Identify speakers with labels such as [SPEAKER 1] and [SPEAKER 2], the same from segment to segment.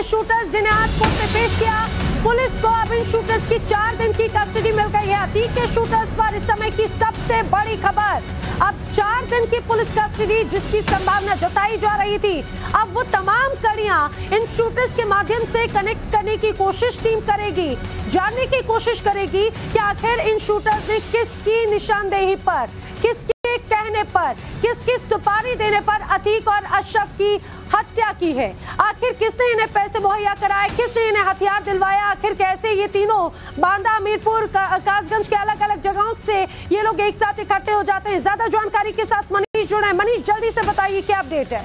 [SPEAKER 1] Shooters जिन्हें आज court में पेश किया। पुलिस को अब इन शूटर्स की 4 दिन की कस्टडी मिल गई है। अतीक के शूटर्स पर इस समय की सबसे बड़ी खबर, अब 4 दिन की पुलिस कस्टडी जिसकी संभावना जताई जा रही थी, अब वो तमाम कड़ियां इन शूटर्स के माध्यम से कनेक्ट करने की कोशिश टीम करेगी, जानने की कोशिश करेगी कि आखिर इन शूटर्स ने किसकी निशानदेही पर, किसके कहने पर, किसकी सुपारी देने पर अतीक और अशरफ की हत्या की है। आखिर किसने इन्हें पैसे मुहैया कराए, किसने इन्हें हथियार दिलवाया, आखिर कैसे ये तीनों बांदा, मीरपुर, कासगंज के अलग अलग जगहों से ये लोग एक साथ इकट्ठे हो जाते हैं। ज्यादा जानकारी के साथ मनीष जुड़े हैं। मनीष, जल्दी से बताइए क्या अपडेट है।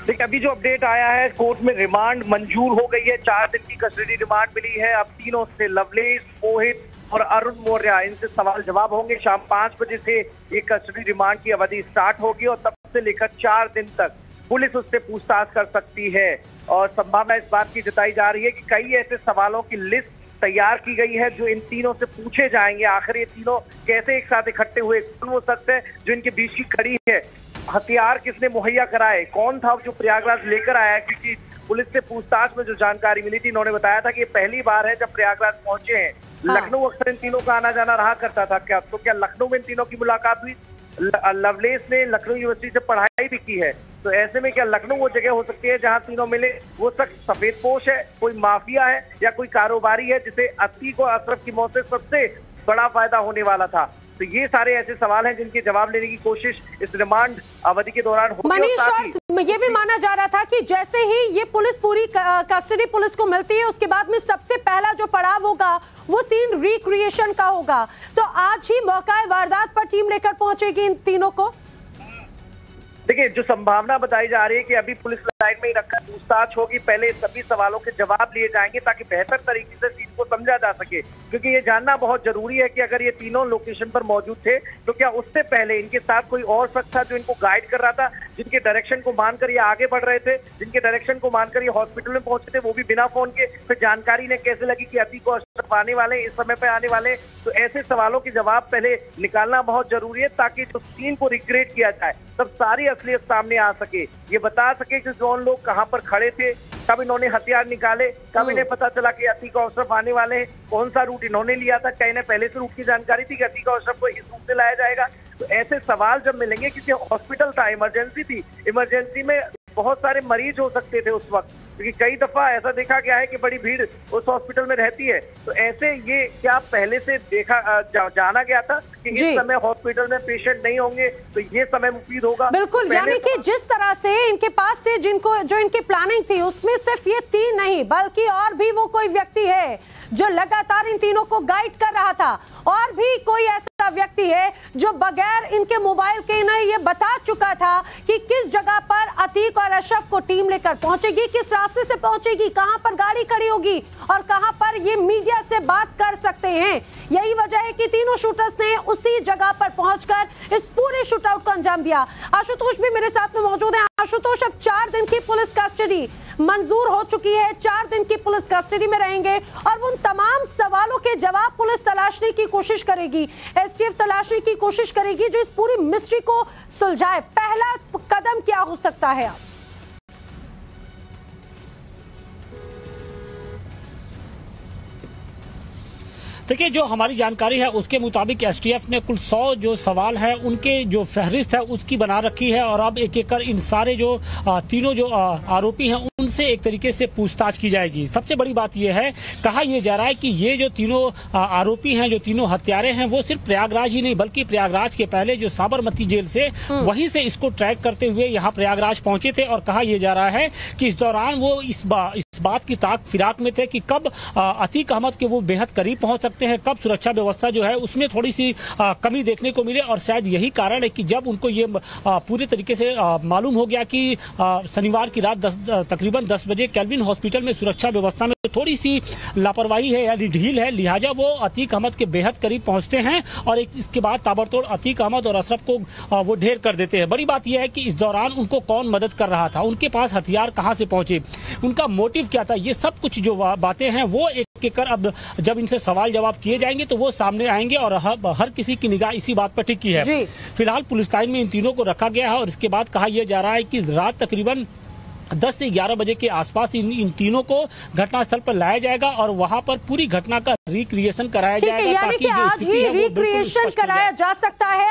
[SPEAKER 2] देखिए, अभी जो अपडेट आया है, कोर्ट में रिमांड मंजूर हो गई है। 4 दिन की कस्टडी रिमांड मिली है। अब तीनों से लवलेश, मोहित और अरुण मौर्य, इनसे सवाल जवाब होंगे। शाम 5 बजे से ये कस्टडी रिमांड की अवधि स्टार्ट होगी और तब से लेकर 4 दिन तक पुलिस उससे पूछताछ कर सकती है। और संभावना इस बात की जताई जा रही है कि कई ऐसे सवालों की लिस्ट तैयार की गई है जो इन तीनों से पूछे जाएंगे। आखिर ये तीनों कैसे एक साथ इकट्ठे हुए, कौन वो शख्स है जो इनके बीच की कड़ी है, हथियार किसने मुहैया कराए, कौन था जो प्रयागराज लेकर आया है। क्योंकि पुलिस से पूछताछ में जो जानकारी मिली थी, इन्होंने बताया था कि ये पहली बार है जब प्रयागराज पहुंचे हैं। लखनऊ अक्सर इन तीनों का आना जाना रहा करता था। क्या लखनऊ में इन तीनों की मुलाकात हुई? लवलेश ने लखनऊ यूनिवर्सिटी से पढ़ाई भी की है, तो ऐसे में क्या लखनऊ वो जगह हो सकती है जहां तीनों मिले? वो शख्स सफेदपोश है, कोई माफिया है या कोई कारोबारी है जिसे अतीक और अशरफ की मौत से सबसे बड़ा फायदा होने वाला था? तो ये सारे ऐसे सवाल हैं जिनके जवाब लेने की कोशिश इस रिमांड अवधि के दौरान होगी।
[SPEAKER 1] मनीष, और ये भी माना जा रहा था कि जैसे ही ये पुलिस पूरी कस्टडी पुलिस को मिलती है, उसके बाद में सबसे पहला जो पड़ाव होगा वो सीन रिक्रिएशन का होगा। तो आज ही मौका वारदात पर टीम लेकर पहुंचेगी इन तीनों को।
[SPEAKER 2] देखिए, जो संभावना बताई जा रही है कि अभी पुलिस लाइन में ही रखकर पूछताछ होगी। पहले सभी सवालों के जवाब लिए जाएंगे ताकि बेहतर तरीके से चीज को समझा जा सके। क्योंकि ये जानना बहुत जरूरी है कि अगर ये तीनों लोकेशन पर मौजूद थे तो क्या उससे पहले इनके साथ कोई और शख्स था जो इनको गाइड कर रहा था, जिनके डायरेक्शन को मानकर ये आगे बढ़ रहे थे, जिनके डायरेक्शन को मानकर ये हॉस्पिटल में पहुंचे थे, वो भी बिना फोन के। फिर जानकारी ने कैसे लगी कि अतीक और अशरफ आने वाले, इस समय पे आने वाले? तो ऐसे सवालों के जवाब पहले निकालना बहुत जरूरी है ताकि जो सीन को रिक्रिएट किया जाए, तब सारी असलियत सामने आ सके। ये बता सके कि कौन लोग कहां पर खड़े थे, कब इन्होंने हथियार निकाले, कब इन्हें पता चला कि अतीक और अशरफ आने वाले हैं, कौन सा रूट इन्होंने लिया था, क्या इन्हें पहले से रूट की जानकारी थी कि अतीक और अशरफ को इस रूट से लाया जाएगा? तो ऐसे सवाल जब मिलेंगे, क्योंकि हॉस्पिटल था, इमरजेंसी थी, इमरजेंसी में बहुत सारे मरीज हो सकते थे उस वक्त, क्योंकि कई दफा ऐसा देखा गया है कि बड़ी भीड़ उस हॉस्पिटल में रहती है। तो ऐसे ये क्या पहले से जाना गया था कि इस समय हॉस्पिटल में पेशेंट नहीं होंगे, तो ये समय मुफीद होगा?
[SPEAKER 1] बिल्कुल, यानी कि जिस तरह से इनके पास से जो इनकी प्लानिंग थी, उसमें सिर्फ ये 3 नहीं बल्कि और भी वो कोई व्यक्ति है जो लगातार इन तीनों को गाइड कर रहा था, और भी कोई ऐसा व्यक्ति है जो बगैर इनके मोबाइल के इन्हें ये बता चुका था कि किस जगह पर अतीक और अशरफ को टीम लेकर पहुंचेगी, किस रास्ते से पहुंचेगी, कहां पर गाड़ी खड़ी होगी और कहां पर ये मीडिया से बात कर सकते हैं। यही वजह है कि तीनों शूटर्स ने उसी जगह पर पहुंचकर इस पूरे शूटआउट को अंजाम दिया। आशुतोष भी मेरे साथ में मौजूद है। आशुतोष, अब 4 दिन की पुलिस कस्टडी मंजूर हो चुकी है, 4 दिन की पुलिस कस्टडी में रहेंगे और उन तमाम सवालों के जवाब पुलिस तलाशने की कोशिश करेगी, एसटीएफ तलाशने की कोशिश करेगी जो इस पूरी मिस्ट्री को सुलझाए। पहला कदम क्या हो सकता है? आप
[SPEAKER 3] देखिए, जो हमारी जानकारी है उसके मुताबिक एसटीएफ ने कुल 100 जो सवाल है उनके जो फहरिस्त है उसकी बना रखी है और अब एक एक कर इन सारे जो तीनों जो आरोपी हैं उनसे एक तरीके से पूछताछ की जाएगी। सबसे बड़ी बात यह है, कहा यह जा रहा है कि ये जो तीनों आरोपी हैं, जो तीनों हत्यारे हैं, वो सिर्फ प्रयागराज ही नहीं बल्कि प्रयागराज के पहले जो साबरमती जेल से वहीं से इसको ट्रैक करते हुए यहाँ प्रयागराज पहुंचे थे। और कहा यह जा रहा है कि इस दौरान वो इस बात की ताक फिराक में थे कि कब अतीक अहमद के वो बेहद करीब पहुंच सकते हैं, कब सुरक्षा व्यवस्था जो है उसमें थोड़ी सी कमी देखने को मिले। और शायद यही कारण है कि जब उनको ये पूरे तरीके से मालूम हो गया कि शनिवार की रात तकरीबन 10 बजे केल्विन हॉस्पिटल में सुरक्षा व्यवस्था में थोड़ी सी लापरवाही है यानी ढील है, लिहाजा वो अतीक अहमद के बेहद करीब पहुंचते हैं और इसके बाद ताबड़तोड़ अतीक अहमद और अशरफ को वो ढेर कर देते हैं। बड़ी बात यह है कि इस दौरान उनको कौन मदद कर रहा था, उनके पास हथियार कहां से पहुंचे, उनका मोटिव क्या था, ये सब कुछ जो बातें हैं वो एक एक कर अब जब इनसे सवाल जवाब किए जाएंगे तो वो सामने आएंगे और हर किसी की निगाह इसी बात पर टिकी है। फिलहाल पुलिस लाइन में इन तीनों को रखा गया है और इसके बाद कहा यह जा रहा है कि रात तकरीबन 10 से 11 बजे के आसपास इन तीनों को घटनास्थल पर लाया जाएगा और वहां पर पूरी घटना का रिक्रिएशन कराया जाएगा,
[SPEAKER 1] यानी कि आज ही रिक्रिएशन कराया जा सकता है।